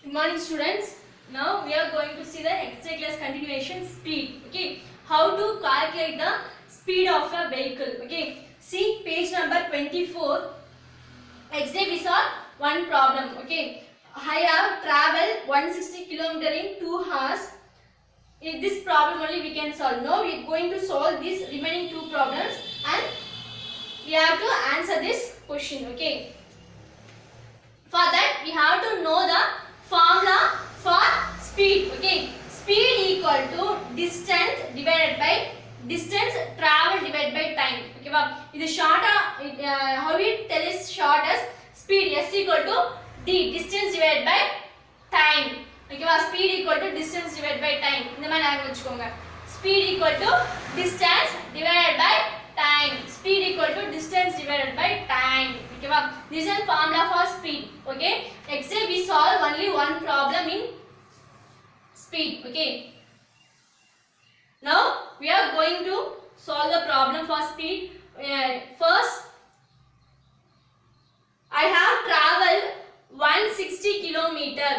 Good morning, students. Now we are going to see the extra class continuation speed. Okay, how to calculate the speed of a vehicle. Okay, see page number 24. Yesterday we saw one problem. Okay, I have traveled 160 km in 2 hours. In this problem only we can solve. Now we are going to solve these remaining two problems and we have to answer this question. Okay. For that we have to know the formula for speed. Okay, speed equal to distance divided by distance travel divided by time. Okay, this short how we tell is short as speed s equal to d distance divided by time. Okay, speed equal to distance divided by time. இந்த மாதிரி ஞாபகம் வச்சுக்கோங்க. Speed equal to distance divided by time. Speed equal to distance divided by time. Okay, this is a formula for speed. Okay, except we solve only one problem in speed. Okay, now we are going to solve the problem for speed. First, I have traveled 160 kilometer.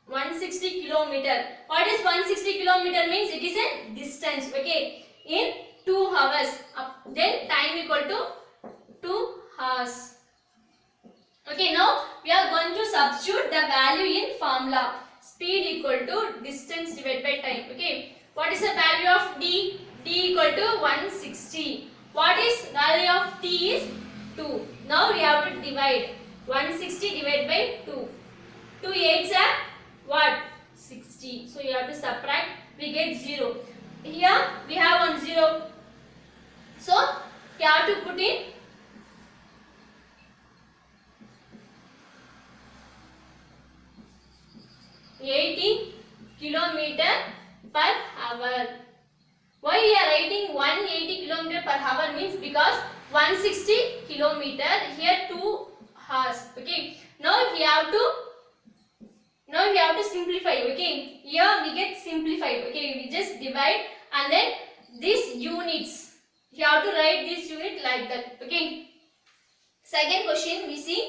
160 kilometer. What is 160 kilometer means? It is a distance. Okay, in 2 hours. Then time equal to 2 hours. Okay, now we are going to substitute the value in formula. Speed equal to distance divided by time. Okay, what is the value of d? D equal to 160. What is value of t is 2. Now we have to divide 160 divided by 2. 2 8s are what? 60. So you have to subtract. We get 0. Here we have 1 0. So you have to put in 80 kilometer per hour. Why we are writing 180 kilometer per hour means because 160 kilometer here 2 hours. Okay. Now we have to simplify. Okay. Here we get simplified. Okay. We just divide and then these units. You have to write this unit like that. Okay. Second question we see.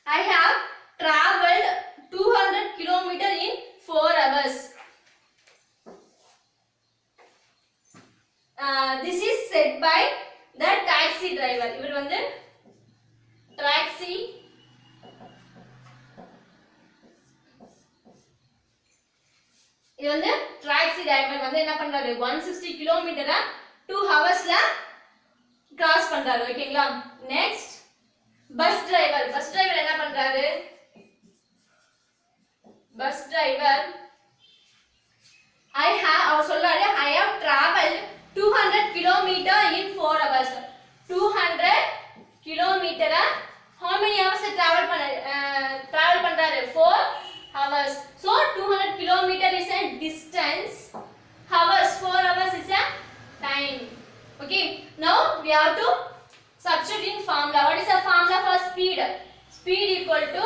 I have traveled 200 kilometer in 4 hours. This is said by the taxi driver. இவர் வந்து taxi இது வந்து taxi driver வந்து என்ன பண்றாரு 160 கிலோமீட்டரை 2 ஹவர்ஸ்ல cross பண்றாரு. ஓகேங்களா? Next bus driver என்ன பண்றாரு? பஸ் டிரைவர் அவர் சொல்றாரு I have traveled 200 kilometer in 4 hours. 200 kilometer how many hours travel பண்றாரு 4 hours. So 200 kilometer is a distance. Hours 4 hours is a time. Okay, now we have to substitute in formula. What is the formula for speed? Speed equal to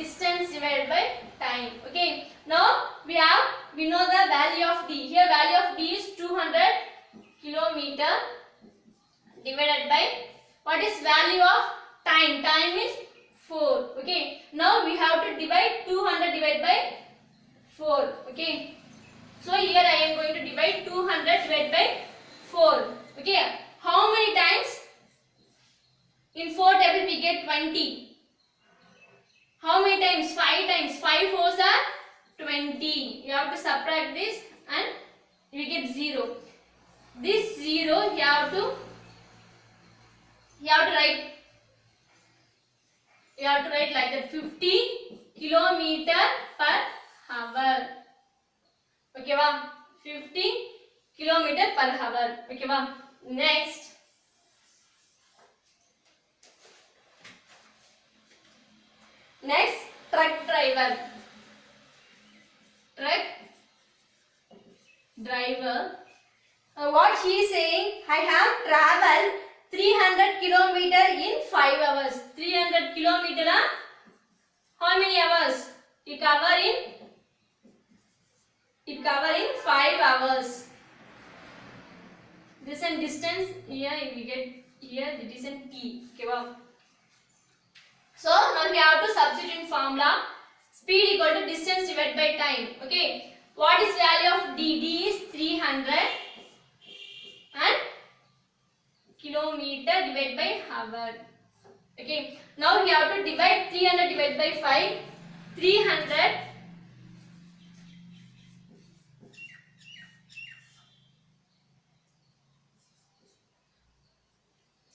distance divided by time. Okay, now we know the value of d. Here value of d is 200 kilometer divided by what is value of time? Time is 4. Okay, now we have to divide 200 divided by 4. Okay, so here I am going to divide 200 divided by 4. Okay, how many times? In 4 table we get 20. How many times? 5 times. 5 4s are 20. You have to subtract this and we get 0. This 0 you have to write. You have to write like that 50 kilometer per hour. Okay, wow. 50 kilometer per hour. Okay, wow. Next. Next, truck driver. What he is saying, I have traveled 300 kilometer in 5 hours. 300 kilometer how many hours? It cover in 5 hours. This and distance here we get here it is in t. Okay, wow. So now we have to substitute in formula. speed equal to distance divided by time. Okay, what is value of d? D is 300 and kilometer divided by hour. Okay, now we have to divide 300 divided by 5. 300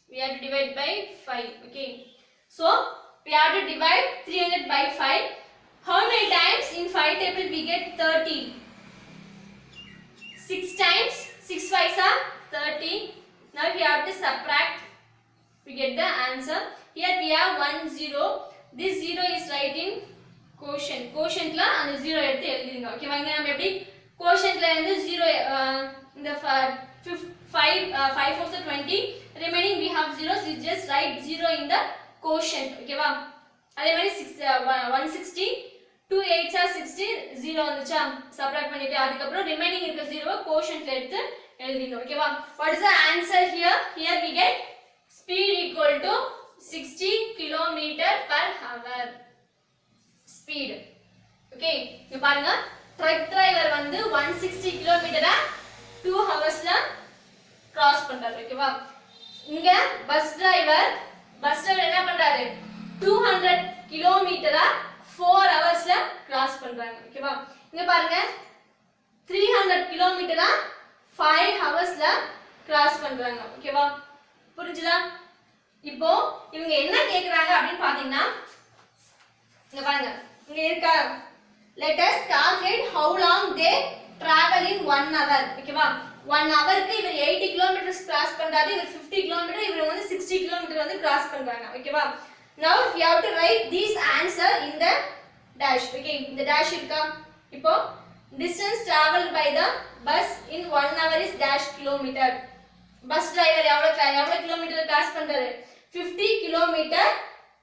we have to divide by 5. Okay, so we have to divide 300 by 5. How many times in 5 table we get 30? 6 times 6 5s are 30. Now we have to subtract, we get the answer. Here we have 1 0. This 0 is right in quotient. Quotient la and 0 எடுத்து எழுதிடுங்க. Okay வாங்க நம்ம எப்படி quotient ல இருந்து 0 இந்த 5 4s 20 remaining we have zeros, we just write 0 in the quotient. ஓகேவா அதே மாதிரி 160 2 8s are 60 0 வந்துச்சா சப்ட்ராக்ட் பண்ணிட்டு அதுக்கு அப்புறம் ரிமைனிங் இருக்க 0 quotient ல எடுத்து எழுதிடணும். ஓகேவா what is the answer here? Here we get speed equal to 60 km per hour. Speed. Okay, இங்க பாருங்க ட்ரக் டிரைவர் வந்து 160 km 2 hours ல கிராஸ் பண்றாரு. ஓகேவா இங்க பஸ் டிரைவர் என்ன பண்றாரு 200 km 4 hours ல கிராஸ் பண்றாங்க. ஓகேவா இங்க பாருங்க 300 km 5 hours ல கிராஸ் பண்றாங்க. ஓகேவா புரிஞ்சுதா? இப்போ இவங்க என்ன கேக்குறாங்க அப்படினு பாத்தீங்கன்னா இங்க பாருங்க இங்க இருக்கா let us calculate how long they travel in 1 hour. ஓகேவா 1 ஹவருக்கு இவர் 80 km கிராஸ் பண்றாரு, இவர் 50 km, இவர் வந்து 60 km வந்து கிராஸ் பண்றாங்க. ஓகேவா now we have to write this answer in the dash. okay இந்த dash இருக்கா இப்போ distance traveled by the bus in 1 hour is dash kilometer. bus driver எவ்வளவு கிலோமீட்டர் கிராஸ் பண்றாரு 50 km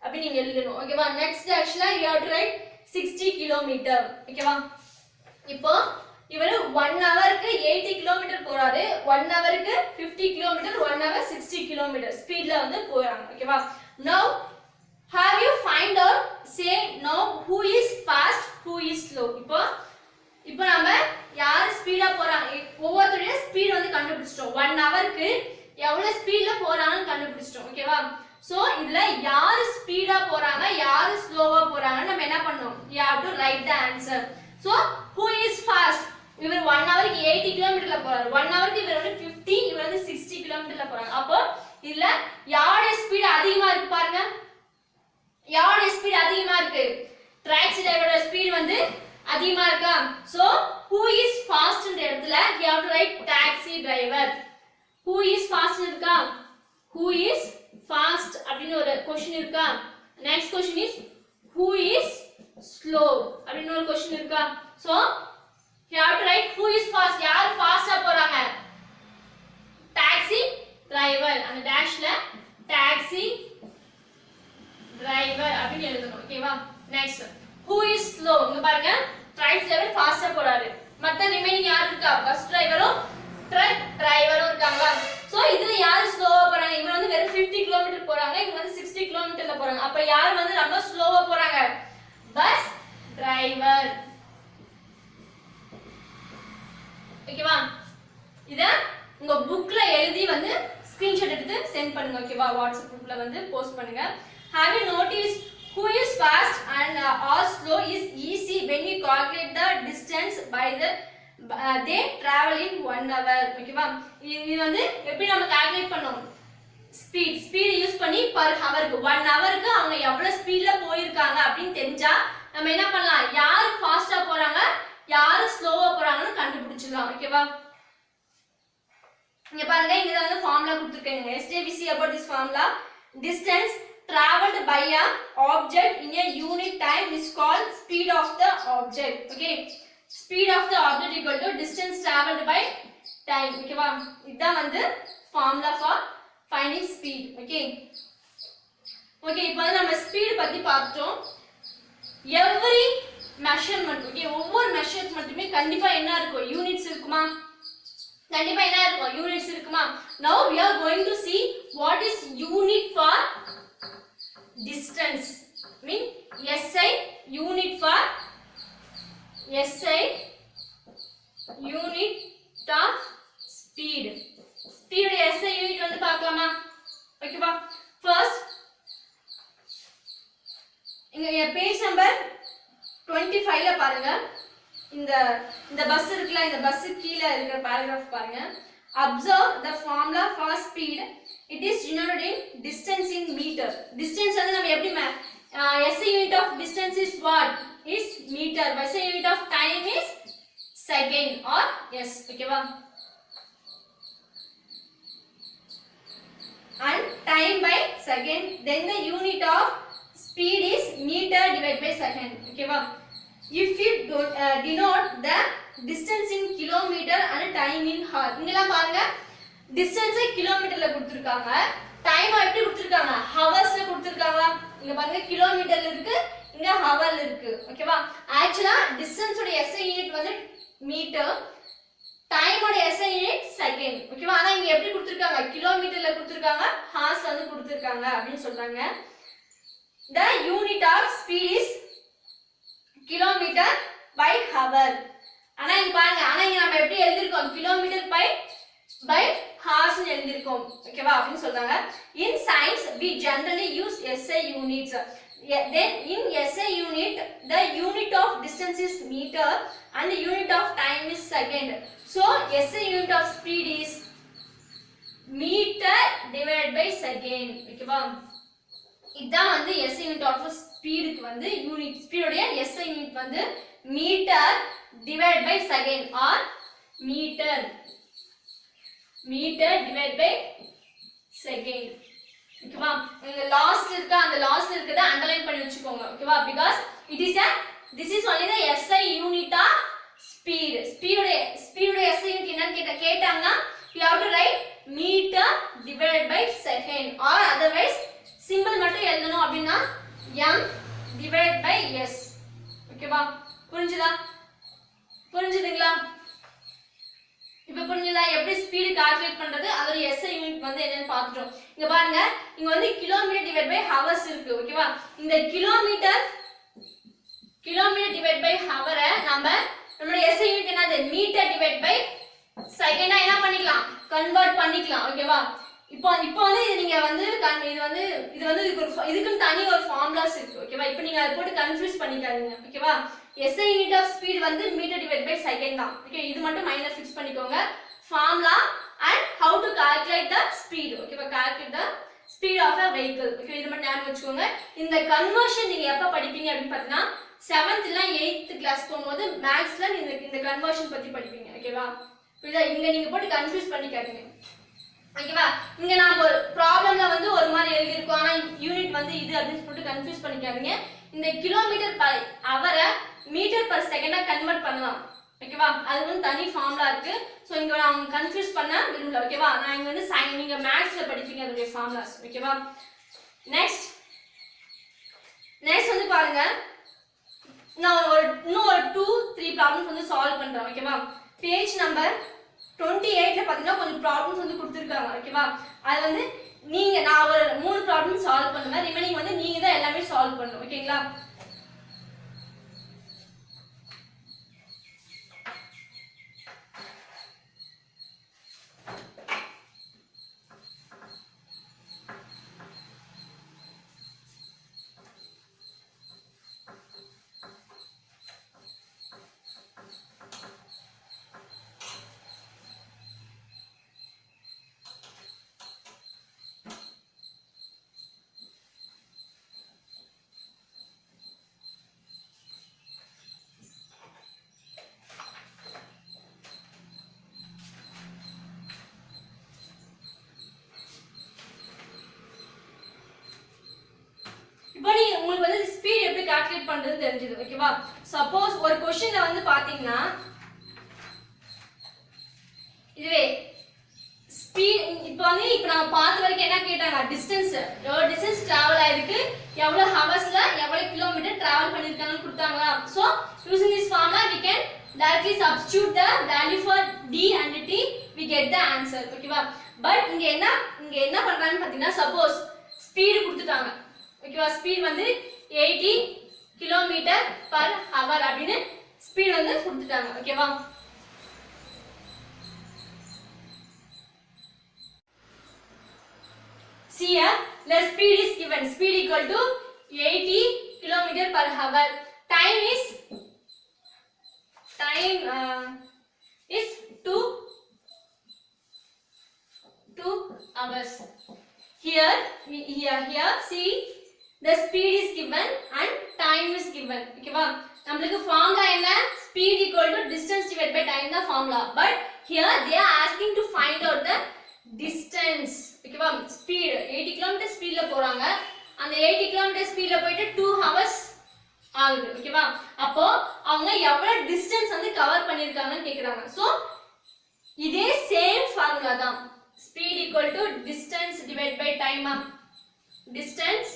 அப்படி நீங்க எழுதணும். ஓகேவா next dashல you have to write 60 km. ஓகேவா இப்போ இவர் 1 ஹவருக்கு 80 km போறாரு, 1 ஹவருக்கு 50 km, 1 hour 60 km ஸ்பீட்ல வந்து போறாங்க. ஓகேவா now have you find out say now who is fast who is slow. இப்போ நம்ம யார் ஸ்பீடா போறாங்க ஒவ்வொருத்தருடைய ஸ்பீட் வந்து கண்டுபிடிச்சிட்டோம். 1 ஹவருக்கு எவ்வளவு ஸ்பீட்ல போறாங்கன்னு கண்டுபிடிச்சிட்டோம். ஓகேவா சோ இதுல யார் ஸ்பீடா போறாங்க யார் ஸ்லோவா போறாங்க நம்ம என்ன பண்ணோம் you have to write the answer. so who is fast இவர் 1 ஹவருக்கு 80 km போறாரு, 1 ஹவருக்கு இவர் வந்து 50 இவர் வந்து 60 km போறாங்க. அப்போ இதுல யாரோட ஸ்பீட் அதிகமா இருக்கு பாருங்க, யாரோட ஸ்பீட் அதிகமா இருக்கு டாக்ஸி டிரைவரோட ஸ்பீட் வந்து அதிகமா இருக்கா. so who is fast ன்ற இடத்துல you have to write taxi driver. who is fast இருக்கா, who is fast அப்படின ஒரு क्वेश्चन இருக்கா. next question is who is slow அப்படின ஒரு क्वेश्चन இருக்கா. so you have to write who is fast, யார் ஃபாஸ்டா போறாங்க taxi driver, அந்த டேஷ்ல taxi driver அப்படினு எழுதணும். ஓகேவா next who is slow இங்க பாருங்க டாக்ஸி டிரைவர் ஃபாஸ்டா போறாரு, மத்த ரிமைனிங் யார் இருக்கா பஸ் டிரைவரும் ட்ரக் டிரைவரும் இருக்காங்க. சோ இதுல யார் ஸ்லோவா போறாங்க இவங்க வந்து வெறும் 50 km போறாங்க, இவங்க வந்து 60 km போறாங்க. அப்ப யார் வந்து ரொம்ப ஸ்லோவா போறாங்க பஸ் டிரைவர். ஓகேவா இத உங்க புக்ல எழுதி வந்து ஸ்கிரீன்ஷாட் எடுத்து சென்ட் பண்ணுங்க. ஓகேவா வாட்ஸ்அப் குரூப்ல வந்து போஸ்ட் பண்ணுங்க. have you noticed who is fast and or slow is easy when you calculate the distance by the they travel in 1 hour. ஓகேவா இது வந்து எப்படி நம்ம கால்குலேட் பண்ணோம் ஸ்பீட் யூஸ் பண்ணி per ஹவருக்கு 1 ஹவருக்கு அவங்க எவ்வளவு ஸ்பீட்ல போயிருக்காங்க அப்படினு தெரிஞ்சா நம்ம என்ன பண்ணலாம் யார் ஃபாஸ்டா போறாங்க யார் ஸ்லோவா போறாங்கன்னு கண்டுபிடிச்சிடலாம். ஓகேவா இங்க பாருங்க இங்க வந்து ஃபார்முலா கொடுத்திருக்கேன். yesterday we see about this formula. distance traveled by a object in a unit time is called speed of the object. okay speed of the object equal to distance traveled by time. ஓகேவா இதான் வந்து formula for finding speed. okay இப்போ நம்ம speed பத்தி பார்த்தோம். every measurement okay ஒவ்வொரு மெஷர்மென்ட்டுமே கண்டிப்பா என்ன இருக்கும் யூனிட்ஸ் இருக்குமா, கண்டிப்பா என்ன இருக்கும் யூனிட்ஸ் இருக்குமா. now we are going to see what is unit for distance mean SI unit for SI unit of speed. Speed SI unit வந்து பார்க்கலாமா? ஓகேவா? ஃபர்ஸ்ட் இங்க பேஜ் நம்பர் 25ல பாருங்க. இந்த பஸ் இருக்குல, இந்த பஸ் கீழ இருக்கிற பாராகிராஃப் பாருங்க. Observe the formula for speed. It is denoted in distance in meter. Distance வந்து நம்ம எப்படி SI unit of distance is what? Is meter. SI unit of time is second or yes. ஓகேவா? And time by second. Then the unit of speed is meter divided by second. ஓகேவா? If you denote the distance in kilometer and time in hour. இங்கலாம் பாருங்க, distance கிலோமீட்டர்ல கொடுத்திருக்காங்க, time எப்படி கொடுத்திருக்காங்க? ஹவர்ஸ்ல கொடுத்திருக்காங்க. இங்க பாருங்க கிலோமீட்டர்ல இருக்கு, இங்க ஹவர்ல இருக்கு. ஓகேவா? ஆக்சுவலா டிஸ்டன்ஸ் ஓட SI யூனிட் வந்து மீட்டர், டைம் ஓட SI யூனிட் செகண்ட். ஓகேவா? ஆனா இங்க எப்படி கொடுத்திருக்காங்க? கிலோமீட்டர்ல கொடுத்திருக்காங்க, ஹார்ஸ்ல வந்து கொடுத்திருக்காங்க அப்படினு சொல்றாங்க. The unit of speed is kilometer by hour. ஆனா இங்க பாருங்க, ஆனா இங்க நம்ம எப்படி எழுதிருக்கோம்? கிலோமீட்டர் by hours னு எழுதிருக்கோம். ஓகேவா? அப்படினு சொல்றாங்க. In science we generally use SI units. Then in SI unit the unit of distance is meter and the unit of time is second. So SI unit of speed is meter divided by second. ஓகேவா? இதான் வந்து SI unit of speed க்கு வந்து unit. Speed உடைய SI unit வந்து metre divided by second or metre divided by second. ஓகேவா? இந்த last இருக்க, அந்த லாஸ்ட் இருக்கத அண்டர்லைன் பண்ணி வெச்சுக்கோங்க. ஓகேவா? because this is only the SI unit of speed. speed உடைய SI unit என்னன்னு கேட்டாங்கன்னா you have to write meter divided by second or otherwise simple மட்டும் எழுதணும் அப்படினா m divided by s. ஓகேவா? புரிஞ்சுதுங்களா? இப்போ புரிஞ்சுதா எப்படி ஸ்பீட் கால்குலேட் பண்றது? அதோட SI யூனிட் வந்து என்னன்னு பார்த்துட்டோம். இங்க பாருங்க, இங்க வந்து கிலோமீட்டர் டிவைட் பை ஹவர்ஸ் இருக்கு. ஓகேவா? இந்த கிலோமீட்டர் டிவைட் பை ஹவரை நம்மளோட SI யூனிட் என்னது? மீட்டர் டிவைட் பை செகண்டா என்ன பண்ணிக்கலாம்? கன்வர்ட் பண்ணிக்கலாம். ஓகேவா? இப்போ வந்து நீங்க வந்து இது வந்து இதுக்கு தனி ஒரு ஃபார்முலாஸ் இருக்கு. ஓகேவா? இப்போ நீங்க அத போட்டு கன்ஃபியூஸ் பண்ணிக்காதீங்க. ஓகேவா? SI unit of speed வந்து மீட்டர் டிவைட் பை செகண்ட் தான். ஓகே, இது மட்டும் மைண்ட்ல ஃபிக்ஸ் பண்ணிக்கோங்க. Formula and how to calculate the speed. ஓகேவா? calculate the speed of a vehicle. Okay, இது மட்டும் ஞாபகம் வச்சுக்கோங்க. இந்த கன்வர்ஷன் நீங்க எப்ப படிப்பீங்க அப்படி பார்த்தீங்கன்னா 7th இல்ல 8th கிளாஸ் போகும்போது மேத்ஸ்ல இந்த கன்வர்ஷன் பத்தி படிப்பீங்க. ஓகேவா? புரியுதா? இங்க நீங்க போட்டு கன்ஃபியூஸ் பண்ணிக்காதீங்க. ஓகேவா? இங்க நாம ஒரு ப்ராப்ளம்ல வந்து ஒரு மாதிரி எழுதி இருக்கோம், ஆனா யூனிட் வந்து இது அப்படினு சொல்லிட்டு கன்ஃபியூஸ் பண்ணிக்காதீங்க. இந்த கிலோமீட்டர் பர் ஹவரை மீட்டர் பர் செகண்டா கன்வர்ட் பண்ணலாம். ஓகேவா? அது வந்து தனி ஃபார்முலா இருக்கு. சோ இங்க நான் கன்ஃபியூஸ் பண்ண விரும்பல. ஓகேவா? நான் இங்க வந்து நீங்க மேத்ஸ்ல படிப்பீங்க அதோட ஃபார்முலாஸ். ஓகேவா? நெக்ஸ்ட் வந்து பாருங்க, நான் இன்னும் ஒரு 2-3 ப்ராப்ளம்ஸ் வந்து சால்வ் பண்றேன். ஓகேவா? பேஜ் நம்பர் 28ல பாத்தீங்கன்னா கொஞ்சம் ப்ராப்ளம்ஸ் வந்து கொடுத்திருக்காங்க. ஓகேவா? அது வந்து நான் ஒரு 3 ப்ராப்ளம் சால்வ் பண்ணுவேன், ரிமைனிங் வந்து நீங்க தான் எல்லாமே சால்வ் பண்ணணும். ஓகேங்களா? இப்போ உங்களுக்கு வந்து ஸ்பீட் எப்படி கால்குலேட் பண்றது தெரிஞ்சது. ஓகேவா? சப்போஸ் ஒரு क्वेश्चनல வந்து பாத்தீங்கன்னா இதுவே ஸ்பீட் இப்போ நம்ம பார்த்த வரைக்கும் என்ன கேட்டாங்க? டிஸ்டன்ஸ், எவ்வளவு டிஸ்டன்ஸ் டிராவல் ஆயிருக்கு, எவ்வளவு ஹவர்ஸ்ல எவ்வளவு கிலோமீட்டர் டிராவல் பண்ணிருக்காங்கன்னு கொடுத்தாங்களா? So using this formula we can directly substitute the value for d and t, we get the answer. ஓகேவா? பட் இங்க என்ன பண்றாங்கன்னு பாத்தீங்கன்னா, சப்போஸ் ஸ்பீட் கொடுத்துட்டாங்க. ஓகேவா? ஸ்பீட் வந்து 80 km/h அப்படின்னு ஸ்பீட் வந்து கொடுத்துட்டாங்க ஓகேவா see here the speed is given speed equal to 80 km per hour time is 2 hours here see the speed is given and time is given ஓகேவா நமக்கு ஃபார்முலா என்ன speed equal to distance divided by time the formula but here they are asking to find out the distance ஓகேவா speed 80 km ஸ்பீட்ல போறாங்க அந்த 80 km ஸ்பீட்ல போயிட்டு 2 hours ஆகுது ஓகேவா அப்போ அவங்க எவ்வளவு டிஸ்டன்ஸ் வந்து கவர் பண்ணிருக்காங்கன்னு கேக்குறாங்க சோ இதே சேம் ஃபார்முலா தான் speed equal to distance divided by time distance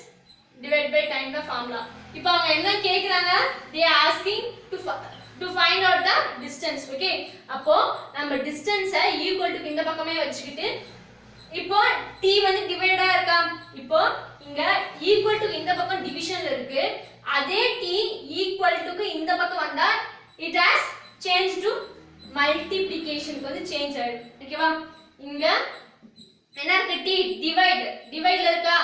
divided by time the formula இப்போ அவங்க என்ன கேக்குறாங்க they are asking to find out the distance okay அப்போ நம்ம distance equal to இந்த பக்கமே வச்சுக்கிட்டு இப்போ t வந்து டிவைடா இருக்கா இப்போ இங்க equal to இந்த பக்கம் டிவிஷன்ல இருக்கு அதே t equal to க்கு இந்த பக்கம் வந்தா it has changed to multiplication க்கு வந்து சேஞ்ச் ஆயிடும் ஓகேவா இங்க என்ன இருக்கு t டிவைட்ல இருக்கா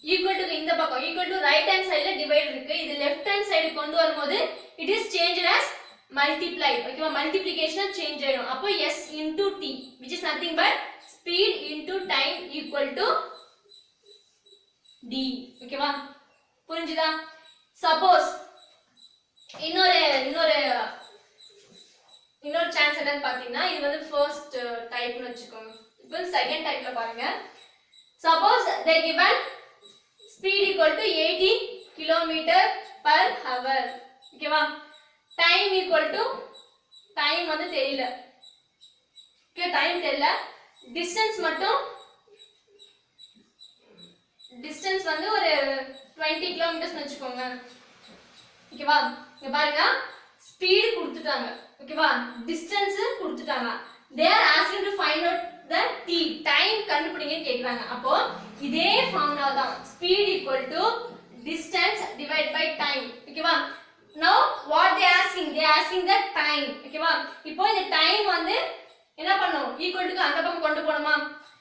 equal to இந்த பக்கம் equal to right hand sideல டிவைட் இருக்கு இது left hand side கொண்டு வரும்போது it is changed as multiply ஓகேவா மல்டிப்ளிகேஷன் சேஞ்ச் ஆயிடும் அப்போ s into t which is nothing but speed into time equal to d ஓகேவா புரிஞ்சுதா சப்போஸ் இன்னொரு சான்ஸ் என்னன்னு பாத்தீங்கன்னா இது வந்து ஃபர்ஸ்ட் டைப்னு வெச்சுக்கோங்க இப்போ செகண்ட் டைப்ல பாருங்க suppose they given speed equal to 80 km per hour ஓகேவா time equal to time வந்து தெரியல ஓகே டைம் தெரியல டிஸ்டன்ஸ் மட்டும் டிஸ்டன்ஸ் வந்து ஒரு 20 km வெச்சுக்கோங்க ஓகேவா இங்க பாருங்க ஸ்பீட் கொடுத்துட்டாங்க ஓகேவா டிஸ்டன்ஸ் கொடுத்துட்டாங்க they are asking to find out the t time கண்டுபிடிங்கன்னு கேக்குறாங்க அப்போ இதே ஃபார்முலா தான் speed equal to distance divided by time ஓகேவா now what they asking the time ஓகேவா இப்போ இந்த டைம் வந்து என்ன பண்ணும் ஈக்குவல் டு அந்த பக்கம் கொண்டு போணுமா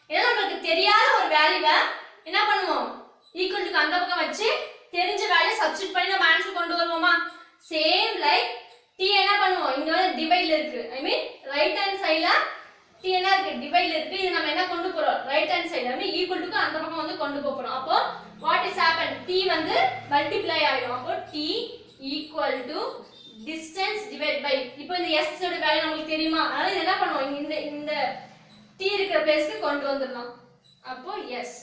ஏன்னா நமக்கு தெரியாத ஒரு வேல்யூவை என்ன பண்ணுவோம் ஈக்குவல் டு அந்த பக்கம் வச்சு தெரிஞ்ச வேல்யூ சப்ஸ்டிட்யூட் பண்ணி நம்ம ஆன்சர் கொண்டு வருவோமா சேம் லைக் t என்ன பண்ணுவோம் இங்க வந்து டிவைட்ல இருக்கு ஐ மீன் ரைட் ஹேண்ட் சைடுல t என்ன இருக்கு டிவைட்ல இருக்கு இது நம்ம என்ன கொண்டு போறோம் ரைட் ஹேண்ட் சைடுல ஐ மீன் ஈக்குவல் டு அந்த பக்கம் வந்து கொண்டு போறோம் அப்போ வாட் இஸ் ஹேப்பன் t வந்து மல்டிப்ளை ஆயிடும் அப்போ t equal to distance divided by இப்போ இந்த s ஓட வேல்யூ நமக்கு தெரியுமா அதனால இது என்ன பண்ணுவோம் இந்த t இருக்கிற பிளேஸ்க்கு கொண்டு வந்துறலாம் அப்போ s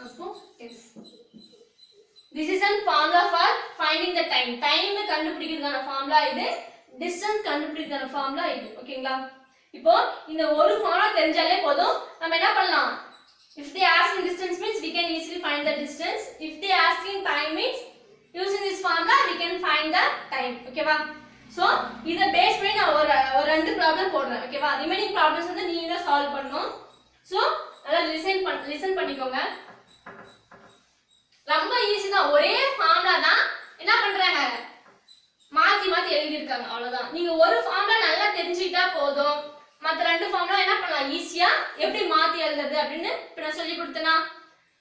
அப்போ s this is a formula for finding the time time கண்டுபிடிக்கிறதுக்கான ஃபார்முலா இது distance கண்டுபிடிக்கிறதுக்கான ஃபார்முலா இது ஓகேங்களா இப்போ இந்த ஒரு ஃபார்முலா தெரிஞ்சாலே போதும் நம்ம என்ன பண்ணலாம் if they asking distance means we can easily find the distance if they asking time means using this formula we can find the time ஓகேவா சோ இத பேஸ் பண்ணி நான் ஒரு ரெண்டு ப்ராப்ளம் போடுறேன் ஓகேவா ரிமைனிங் ப்ராப்ளம்ஸ் வந்து நீங்க தான் சால்வ் பண்ணனும் சோ அத லிசன் பண்ணிக்கோங்க ரொம்ப ஈஸி தான் ஒரே ஃபார்முலா தான் என்ன பண்றாங்க மாத்தி எழுதி இருக்காங்க அவ்வளவுதான் நீங்க ஒரு ஃபார்முலா நல்லா தெரிஞ்சிட்டா போதும் மத்த ரெண்டு ஃபார்முலா என்ன பண்ணலாம் ஈஸியா எப்படி மாத்தி எழுதுறது அப்படினு இப்ப நான் சொல்லி கொடுத்தேனா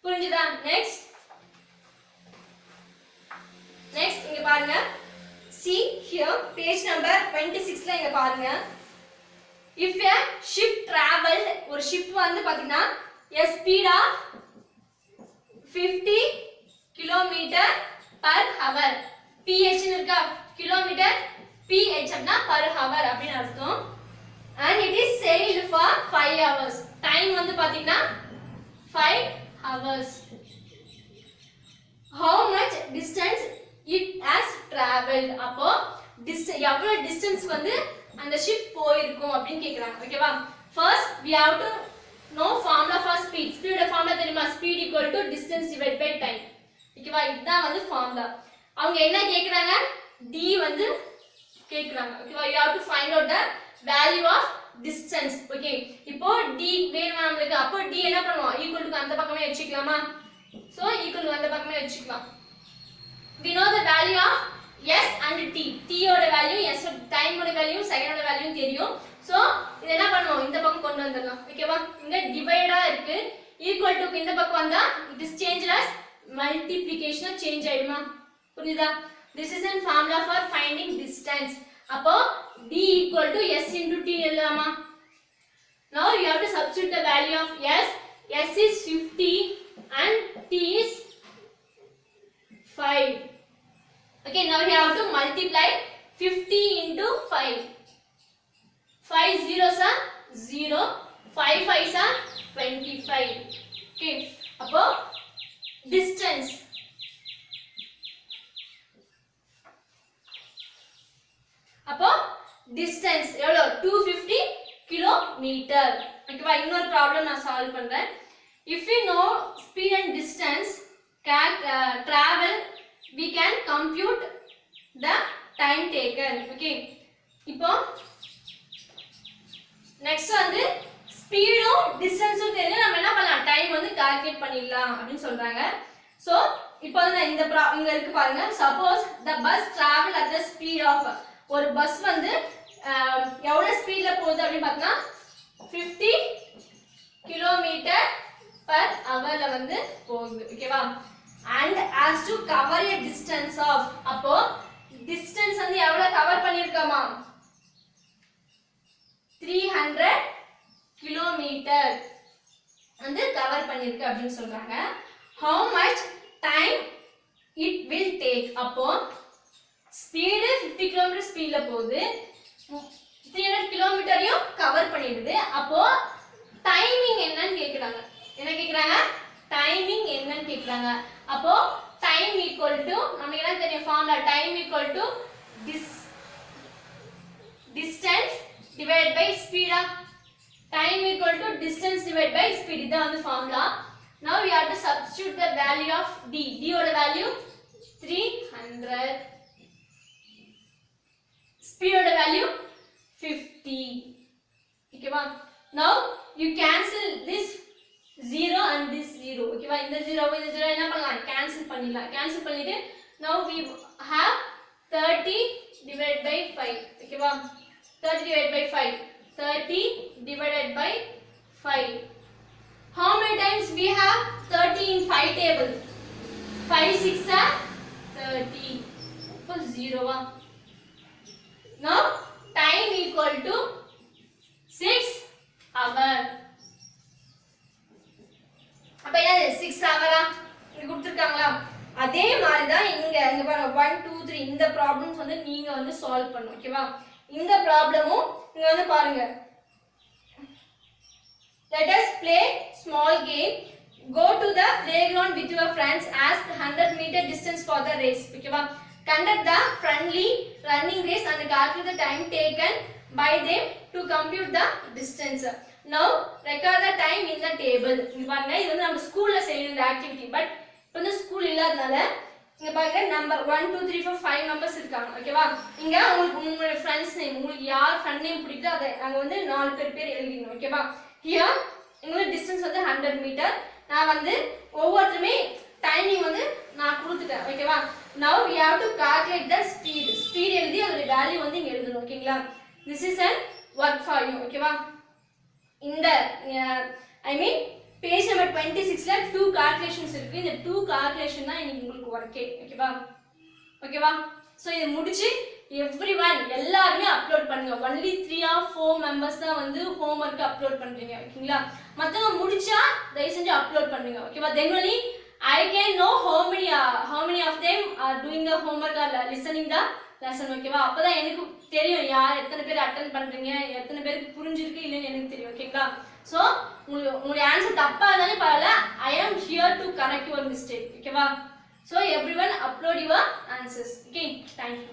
புரிஞ்சுதா நெக்ஸ்ட் இங்க பாருங்க see here page number 26 ல இங்க பாருங்க if a ship traveled ஒரு ship வந்து பாத்தீங்கன்னா a speed of 50 km per hour ph ன்னு இருக்கா kilometer ph அப்படினா per hour அப்படினு அர்த்தம் and it is sailed for 5 hours time வந்து பாத்தீங்கன்னா 5 hours how much distance it has traveled அப்போ எவ்வளவு distance வந்து அந்த ship போயிருக்கும் அப்படினு கேக்குறாங்க ஓகேவா first we have to know formula for speed speed ஓட formula தெரியுமா speed equal to distance divided by time ஓகேவா இதுதான் வந்து formula அவங்க என்ன கேக்குறாங்க d வந்து கேக்குறாங்க ஓகேவா you have to find out the value of distance okay இப்போ d வேணுமா நமக்கு அப்போ d என்ன பண்ணுவோம் equal to அந்த பக்கமே வெச்சுக்கலாமா so equal to அந்த பக்கமே வெச்சுக்கலாம் we know the value of s and t ஓட வேல்யூ s டைம் ஓட வேல்யூ செகண்ட் ஓட வேல்யூ தெரியும் சோ இத என்ன பண்ணுவோம் இந்த பக்கம் கொண்டு வந்துடலாம் ஓகேவா இங்க டிவைடா இருக்கு ஈக்குவல் டு இந்த பக்கம் வந்தா it is changed as multiplication change ஆயிடுமா புரியுதா this is a formula for finding distance அப்போ d equal to s into t எழுதலாமா now you have to substitute the value of s is 50 and t is 5 okay now you have to multiply 50 into 5 5 zeros are 0 5 5s are 25 okay appo distance எவ்வளவு 250 kilometre ஓகேவா இன்னொரு problem நான் solve பண்றேன் if we know speed and distance travel we can compute the time taken okay இப்போ next வந்து ஸ்பீடும் டிஸ்டன்ஸும் தெரிஞ்சா நம்ம என்ன பண்ணலாம் டைம் வந்து கால்குலேட் பண்ணிடலாம் அப்படின்னு சொல்றாங்க சோ இப்போ வந்து இந்த இங்க இருக்கு பாருங்க suppose the bus travel at the speed of ஒரு பஸ் வந்து எவ்வளவு ஸ்பீட்ல போகுது அப்படி பார்த்தா 50 கிலோமீட்டர் per hourல வந்து போகுது ஓகேவா and as to cover a distance of அப்போ distance வந்து எவ்வளவு கவர் பண்ணிருக்கோமா 300 கிலோமீட்டர் வந்து கவர் பண்ணிருக்கு அப்படினு சொல்றாங்க how much time it will take அப்போ ஸ்பீடு 50 கிலோமீட்டர் ஸ்பீட்ல போகுது 300 கிலோமீட்டரையும் கவர் பண்ணிடுது அப்போ டைமிங் என்னன்னு கேக்குறாங்க என்ன கேக்குறாங்க டைமிங் என்னன்னு கேக்குறாங்க அப்போ டைம் ஈக்குவல் டு நமக்கு என்ன தெரியும் formula time equal to distance divided by speed time equal to distance divided by speed இதான் வந்து formula now we have to substitute the value of d ஓட வேல்யூ 300 speed ஓட வேல்யூ 50 ஓகேவா now you cancel this 0 and this 0 ஓகேவா இந்த 0 இந்த 0 என்ன பண்ணலாம் கேன்சல் பண்ணிடலாம் கேன்சல் பண்ணிட்டு now we have 30 divided by 5 ஓகேவா 30 divided by 5 30 divided by 5 how many times we have 30 in 5 table 5 6 are 30 so 0 now time equal to 6 hour அப்ப என்ன 6 hour இங்க கொடுத்திருக்காங்களா அதே மாதிரி தான் இங்க பாருங்க 1 2 3 இந்த ப்ராப்ளம்ஸ் வந்து நீங்க வந்து சால்வ் பண்ணனும் ஓகேவா இந்த ப்ராப்ளமும் இங்க வந்து பாருங்க let us play small game go to the playground with your friends ask 100 meter distance for the race ஓகேவா conduct the friendly running race and calculate the time taken by them to compute the distance now record the time in the table இங்க பாருங்க இது வந்து நம்ம ஸ்கூல்ல செய்யற இந்த activity but இப்போ வந்து ஸ்கூல் இல்லாதனால இங்க பாருங்க நம்பர் 1 2 3 4 5 மெம்பர்ஸ் இருக்காங்க ஓகேவா இங்க உங்க फ्रेंड्स நேம் உங்களுக்கு யார் ஃப்ரெண்ட் நேம் பிடிக்குதோ அத அங்க வந்து 4 பேர் எழுதிடணும் ஓகேவா ஹியர் இங்க டிஸ்டன்ஸ் வந்து 100 மீட்டர் நான் வந்து ஒவ்வொருத்தருமே டைமிங் வந்து நான் கொடுத்துட்டேன் ஓகேவா now we have to calculate the speed எழுதி அதோட வேல்யூ வந்து இங்க எழுதணும் ஓகேங்களா this is a work for you ஓகேவா இந்த I mean page number 26ல 2 calculations இருக்கு இந்த 2 calculation தான் இன்னைக்கு உங்களுக்கு வர்க்கே ஓகேவா சோ இது முடிச்சு everyone எல்லாரும் அப்லோட் பண்ணுங்க only 3 or 4 members தான் வந்து homework அப்லோட் பண்றீங்க ஓகேங்களா மத்தவங்க முடிச்சா தயவு செஞ்சு அப்லோட் பண்ணுங்க ஓகேவா then only I can know how many of them are doing the homework or listening the lesson ஓகேவா அப்பதான் எனக்கு தெரியும் யார் எத்தனை பேர் அட்டெண்ட் பண்றீங்க எத்தனை பேருக்கு புரிஞ்சிருக்கு இல்லன்னு எனக்கு தெரியும் ஓகேங்களா சோ உங்களுடைய ஆன்சர் தப்பா இருந்தாலும் பரவாயில்லை I am here to correct your mistake ஓகேவா so everyone upload your answers okay thank you